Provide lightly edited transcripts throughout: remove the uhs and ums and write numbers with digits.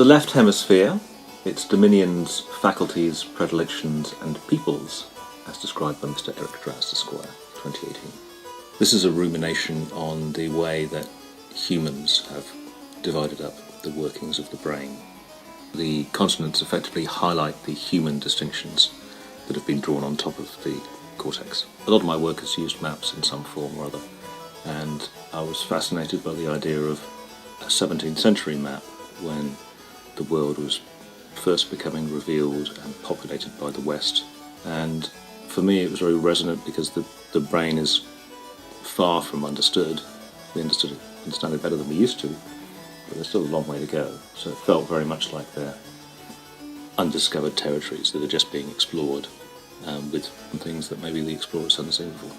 The Left Hemisphere, its dominions, faculties, predilections and peoples, as described by Mr. Eric Drowse, Esquire, 2018. This is a rumination on the way that humans have divided up the workings of the brain. The consonants effectively highlight the human distinctions that have been drawn on top of the cortex. A lot of my work has used maps in some form or other, and I was fascinated by the idea of a 17th century map when the world was first becoming revealed and populated by the West. And for me it was very resonant because the brain is far from understood. We understand it better than we used to, but there's still a long way to go. So it felt very much like they're undiscovered territories that are just being explored, with things that maybe the explorers hadn't seen before.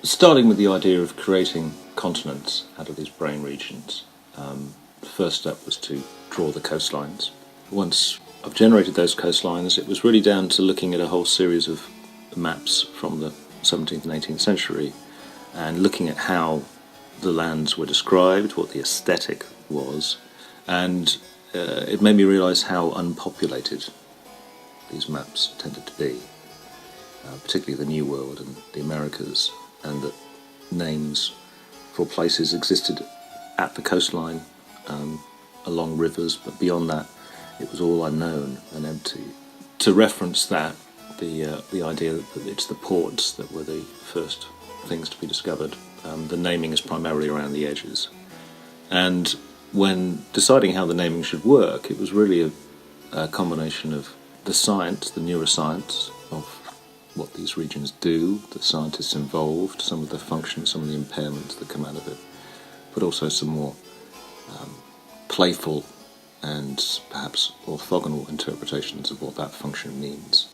Starting with the idea of creating continents out of these brain regions, the first step was to draw the coastlines. Once I've generated those coastlines, it was really down to looking at a whole series of maps from the 17th and 18th century and looking at how the lands were described, what the aesthetic was, and it made me realise how unpopulated these maps tended to be, particularly the New World and the Americas, and that names for places existed at the coastline, along rivers, but beyond that it was all unknown and empty. To reference that, the idea that it's the ports that were the first things to be discovered, the naming is primarily around the edges. And when deciding how the naming should work, it was really a combination of the science, the neuroscience of what these regions do, the scientists involved, some of the functions, some of the impairments that come out of it, but also some more playful and perhaps orthogonal interpretations of what that function means.